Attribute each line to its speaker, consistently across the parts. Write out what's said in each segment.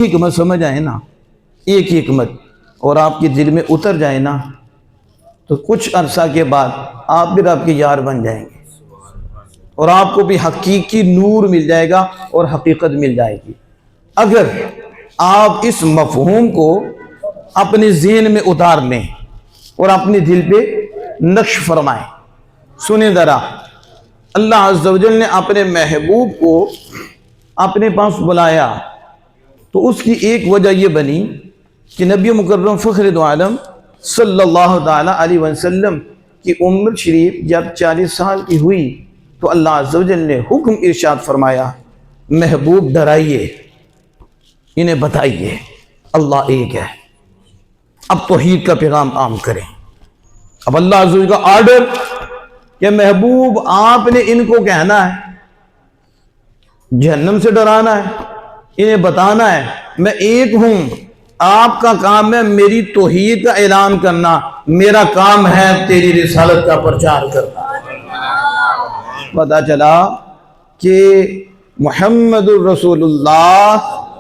Speaker 1: حکمت سمجھ آئے نا، ایک حکمت اور آپ کے دل میں اتر جائے نا، تو کچھ عرصہ کے بعد آپ بھی رب کے یار بن جائیں گے اور آپ کو بھی حقیقی نور مل جائے گا اور حقیقت مل جائے گی۔ اگر آپ اس مفہوم کو اپنے ذہن میں اتار لیں اور اپنے دل پہ نقش فرمائیں۔ سنیں ذرا، اللہ عز و جل نے اپنے محبوب کو اپنے پاس بلایا تو اس کی ایک وجہ یہ بنی کہ نبی مکرم فخر دو عالم صلی اللہ تعالی علیہ وسلم کی عمر شریف جب 40 سال کی ہوئی تو اللہ عز و جل نے حکم ارشاد فرمایا، محبوب ڈرائیے، انہیں بتائیے اللہ ایک ہے، اب توحید کا پیغام عام کریں۔ اب اللہ عز و جل کا آرڈر کہ محبوب آپ نے ان کو کہنا ہے، جہنم سے ڈرانا ہے، انہیں بتانا ہے میں ایک ہوں، آپ کا کام ہے میری توحید کا اعلان کرنا، میرا کام ہے تیری رسالت کا پرچار کرنا۔ پتہ چلا کہ محمد الرسول اللہ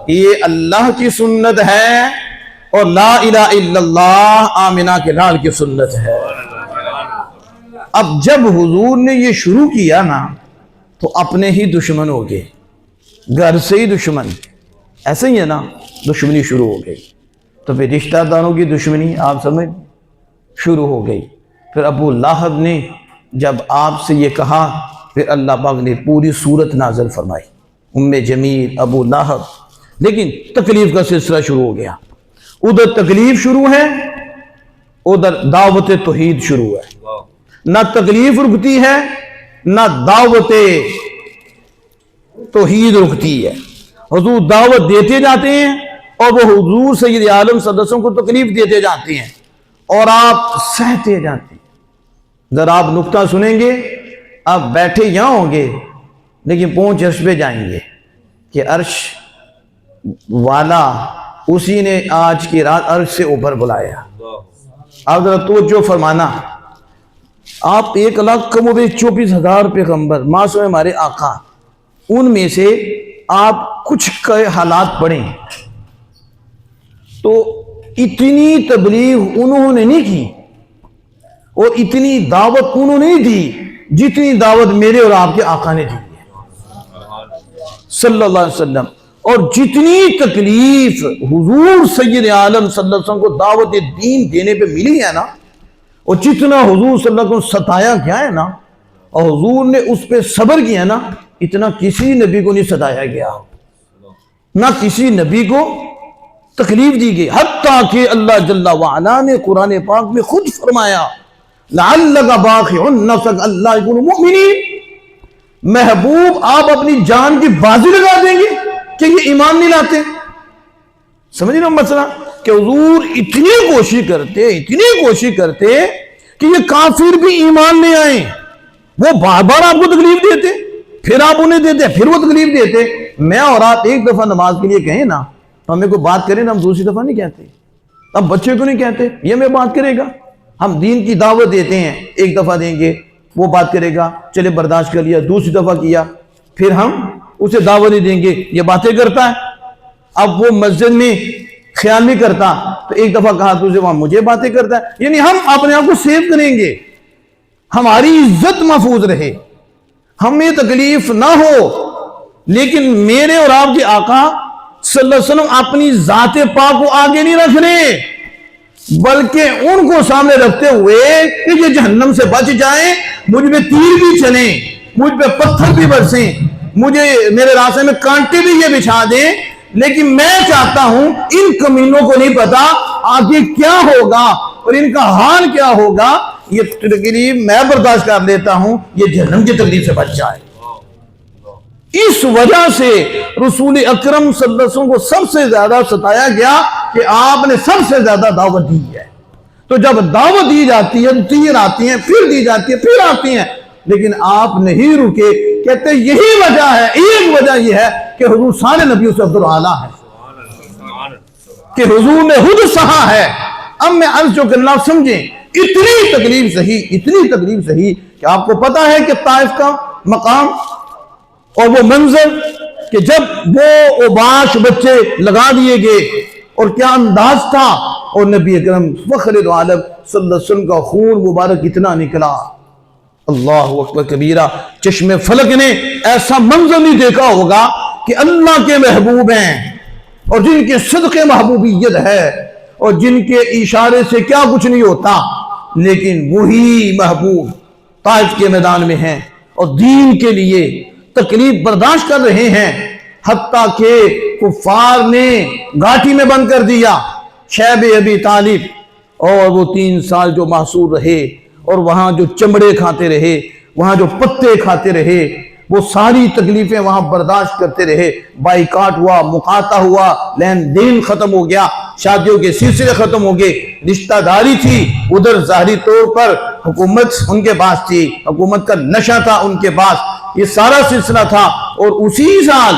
Speaker 1: یہ اللہ کی سنت ہے اور لا الہ الا اللہ آمنہ کے لال کی سنت ہے۔ اب جب حضور نے یہ شروع کیا نا تو اپنے ہی دشمن ہو گئے، گھر سے ہی دشمن، ایسا ہی ہے نا، دشمنی شروع ہو گئی۔ تو پھر رشتہ داروں کی دشمنی آپ سمجھ شروع ہو گئی۔ پھر ابو لہب نے جب آپ سے یہ کہا، پھر اللہ پاک نے پوری سورت نازل فرمائی، ام جمیل، ابو لہب۔ لیکن تکلیف کا سلسلہ شروع ہو گیا، ادھر تکلیف شروع ہے، ادھر دعوت توحید شروع ہے۔ نہ تکلیف رکتی ہے نہ دعوت توحید رکتی ہے۔ حضور دعوت دیتے جاتے ہیں اور وہ حضور سید عالم صلی اللہ علیہ وسلم کو تکلیف دیتے جاتے ہیں اور آپ سہتے جاتے ہیں۔ ذرا آپ نکتہ سنیں گے، آپ بیٹھے یہاں ہوں گے لیکن پہنچ عرش پہ جائیں گے کہ عرش والا اسی نے آج کی رات عرش سے اوپر بلایا۔ آپ ذرا توجہ فرمانا، آپ 1,24,000 پیغمبر معصوم ہمارے آقا، ان میں سے آپ کچھ کے حالات پڑھیں تو اتنی تبلیغ انہوں نے نہیں کی اور اتنی دعوت انہوں نے نہیں دی جتنی دعوت میرے اور آپ کے آقا نے دی صلی اللہ علیہ وسلم، اور جتنی تکلیف حضور سید عالم صلی اللہ علیہ وسلم کو دعوت دین دینے پہ ملی ہے نا، اور جتنا حضور صلی اللہ علیہ وسلم کو ستایا گیا ہے نا اور حضور نے اس پہ صبر کیا نا، اتنا کسی نبی کو نہیں ستایا گیا، نہ کسی نبی کو تکلیف دی گئی، حتیٰ کہ اللہ جل وعلا نے قرآن پاک میں خود فرمایا لعلک باخع نفسک الا یکونوا مؤمنین۔ محبوب آپ اپنی جان کی بازی لگا دیں گے کہ یہ ایمان نہیں لاتے۔ سمجھ رہے ہو مسئلہ کہ حضور اتنی کوشش کرتے کہ یہ کافر بھی ایمان لے آئیں، وہ بار بار آپ کو تکلیف دیتے، پھر آپ انہیں دیتے، پھر وہ تکلیف دیتے۔ میں اور آپ ایک دفعہ نماز کے لیے کہیں نا تو ہمیں کوئی بات کریں نا، ہم دوسری دفعہ نہیں کہتے۔ اب بچے کو نہیں کہتے یہ میں بات کرے گا، ہم دین کی دعوت دیتے ہیں، ایک دفعہ دیں گے وہ بات کرے گا، چلے برداشت کر لیا، دوسری دفعہ کیا، پھر ہم اسے دعوت نہیں دیں گے، یہ باتیں کرتا ہے۔ اب وہ مسجد میں خیال نہیں کرتا تو ایک دفعہ کہا تو وہاں مجھے باتیں کرتا ہے، یعنی ہم اپنے آپ کو سیو کریں گے، ہماری عزت محفوظ رہے، ہمیں تکلیف نہ ہو، لیکن میرے اور آپ کے آقا صلی اللہ علیہ وسلم اپنی ذات پاک کو آگے نہیں رکھ رہے بلکہ ان کو سامنے رکھتے ہوئے کہ یہ جہنم سے بچ جائیں، مجھ پہ تیر بھی چلیں، مجھ پہ پتھر بھی برسیں، مجھے میرے راستے میں کانٹے بھی یہ بچھا دیں، لیکن میں چاہتا ہوں ان کمینوں کو نہیں پتا آگے کیا ہوگا اور ان کا حال کیا ہوگا، یہ تکلیف میں برداشت کر لیتا ہوں، یہ جہنم کی تکلیف سے بچ جائے۔ اس وجہ سے رسول اکرم صلی اللہ علیہ وسلم کو سب سے زیادہ ستایا گیا کہ آپ نے سب سے زیادہ دعوت دی ہے۔ تو جب دعوت دی جاتی ہے تیر آتی ہیں، پھر دی جاتی ہے، پھر آتی ہیں، لیکن آپ نہیں رکے، کہتے یہی وجہ ہے، ایک وجہ یہ ہے کہ حضور سارے نبیوں سے افضل اعلیٰ ہے، کہ حضور نے خود سہا ہے۔ اب میں عرض جو کرنا سمجھیں، اتنی تکلیف سہی کہ آپ کو پتا ہے کہ طائف کا مقام اور وہ منظر کہ جب وہ اوباش بچے لگا دیے گئے اور کیا انداز تھا، اور نبی اکرم فخر عالم صلی اللہ علیہ وسلم کا خون مبارک اتنا نکلا، اللہ اکبر کبیرہ، چشم فلک نے ایسا منظر نہیں دیکھا ہوگا کہ اللہ کے محبوب ہیں اور جن کے صدقے محبوبیت ہے اور جن کے اشارے سے کیا کچھ نہیں ہوتا، لیکن وہی محبوب طائف کے میدان میں ہیں اور دین کے لیے تکلیف برداشت کر رہے ہیں، حتیٰ کہ کفار نے گھاٹی میں بند کر دیا شیب ابی طالب، اور وہ 3 سال جو محصور رہے اور وہاں جو چمڑے کھاتے رہے، وہاں جو پتے کھاتے رہے، وہ ساری تکلیفیں وہاں برداشت کرتے رہے، بائیکاٹ ہوا، مقاطع ہوا، لین دین ختم ہو گیا، شادیوں کے سلسلے ختم ہو گئے، رشتہ داری تھی، ادھر ظاہری طور پر حکومت ان کے پاس تھی، حکومت کا نشہ تھا ان کے پاس، یہ سارا سلسلہ تھا۔ اور اسی سال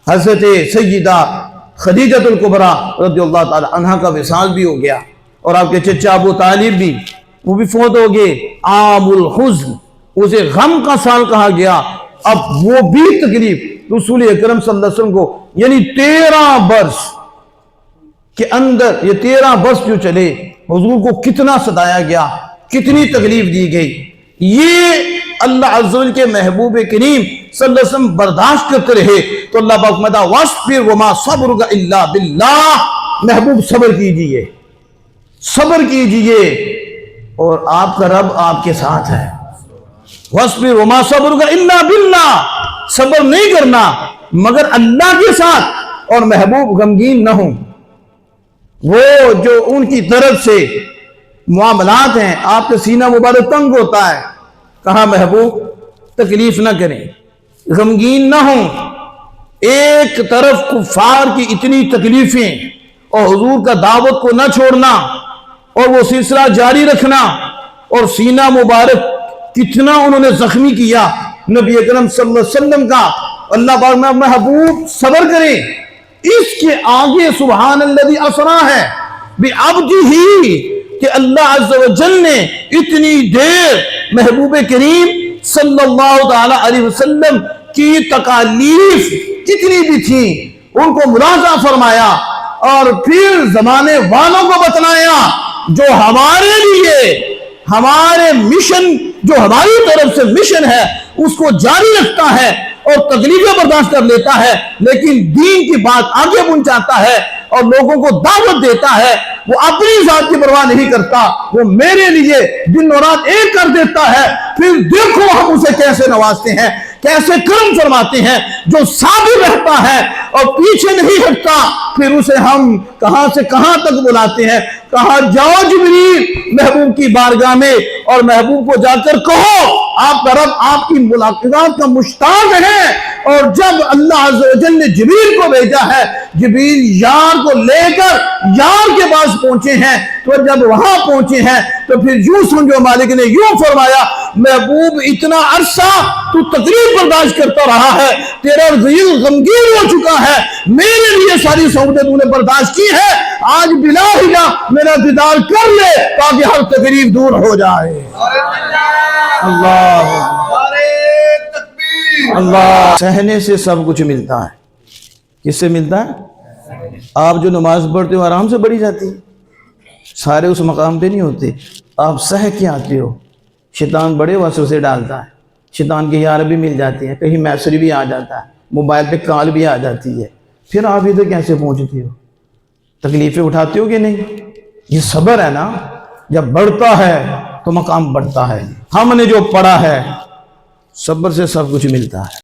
Speaker 1: حضرت سیدہ خدیجہ الکبریٰ رضی اللہ تعالی عنہ کا وصال بھی ہو گیا، اور آپ کے چچا ابو طالب بھی، وہ بھی فوت ہو گئے۔ عام الحزن، اسے غم کا سال کہا گیا۔ اب وہ بھی تکلیف رسول اکرم صلی اللہ علیہ وسلم کو، یعنی 13 برس کے اندر، یہ 13 برس جو چلے، حضور کو کتنا ستایا گیا، کتنی تکلیف دی گئی، یہ اللہ عز و جل کے محبوب کریم صلی اللہ علیہ وسلم برداشت کرتے رہے۔ تو اللہ پاک فرماتا وَاصْبِرْ وَمَا صَبْرُكَ إِلَّا بِاللَّهِ، محبوب صبر کیجئے، صبر کیجئے، اور آپ کا رب آپ کے ساتھ ہے۔ وَاصْبِرْ وَمَا صَبْرُكَ إِلَّا بِاللَّهِ، صبر نہیں کرنا مگر اللہ کے ساتھ، اور محبوب غمگین نہ ہوں۔ وہ جو ان کی طرف سے معاملات ہیں، آپ کا سینہ مبارک تنگ ہوتا ہے، کہا محبوب تکلیف نہ کریں، غمگین نہ ہوں۔ ایک طرف کفار کی اتنی تکلیفیں اور حضور کا دعوت کو نہ چھوڑنا اور وہ سلسلہ جاری رکھنا، اور سینہ مبارک کتنا انہوں نے زخمی کیا نبی اکرم صلی اللہ علیہ وسلم کا۔ اللہ پاک میں محبوب صبر کریں، اس کے آگے سبحان الذی اسریٰ ہے بعبدہ، کہ اللہ عز و جل نے اتنی دیر محبوب کریم صلی اللہ تعالی علیہ وسلم کی تکالیف جتنی بھی تھیں ان کو ملاحظہ فرمایا، اور پھر زمانے والوں کو بتلایا جو ہمارے لیے ہمارے مشن، جو ہماری طرف سے مشن ہے اس کو جاری رکھتا ہے اور تکلیفیں برداشت کر لیتا ہے، لیکن دین کی بات آگے پہنچاتا ہے اور لوگوں کو دعوت دیتا ہے۔ وہ اپنی ذات کی پرواہ نہیں کرتا، وہ میرے لیے دن اور رات ایک کر دیتا ہے۔ پھر دیکھو ہم اسے کیسے نوازتے ہیں، کیسے کرم فرماتے ہیں۔ جو ثابت رہتا ہے اور پیچھے نہیں ہٹتا، پھر اسے ہم کہاں سے کہاں تک بلاتے ہیں۔ کہا جاؤ جبریل محبوب کی بارگاہ میں اور محبوب کو جا کر کہو آپ کا رب آپ کی ملاقات کا مشتاق ہے۔ اور جب اللہ عز و جل نے جبریل کو بھیجا ہے، جبریل یار کو لے کر یار کے پاس پہنچے ہیں، تو جب وہاں پہنچے ہیں تو پھر یوں سمجھو مالک نے یوں فرمایا محبوب اتنا عرصہ تو تکلیف برداشت کرتا رہا ہے، تیرا دل غمگین ہو چکا ہے، میرے لیے ساری سہولتیں تو نے برداشت کی ہے، آج بلا ہجا میرا دیدار کر لے تاکہ ہر تکلیف دور ہو جائے۔ اللہ اللہ، سہنے سے سب کچھ ملتا ہے۔ کس سے ملتا ہے؟ آپ جو نماز پڑھتے ہو آرام سے پڑھی جاتی ہے، سارے اس مقام پہ نہیں ہوتے، آپ سہ کے آتے ہو، شیطان بڑے وسوسے ڈالتا ہے، شیطان کی یار بھی مل جاتی ہے، کہیں میسج بھی آ جاتا ہے، موبائل پہ کال بھی آ جاتی ہے، پھر آپ ادھر کیسے پہنچتے ہو؟ تکلیفیں اٹھاتے ہو کہ نہیں؟ یہ صبر ہے نا، جب بڑھتا ہے تو مقام بڑھتا ہے۔ ہم نے جو پڑھا ہے صبر سے سب کچھ ملتا ہے۔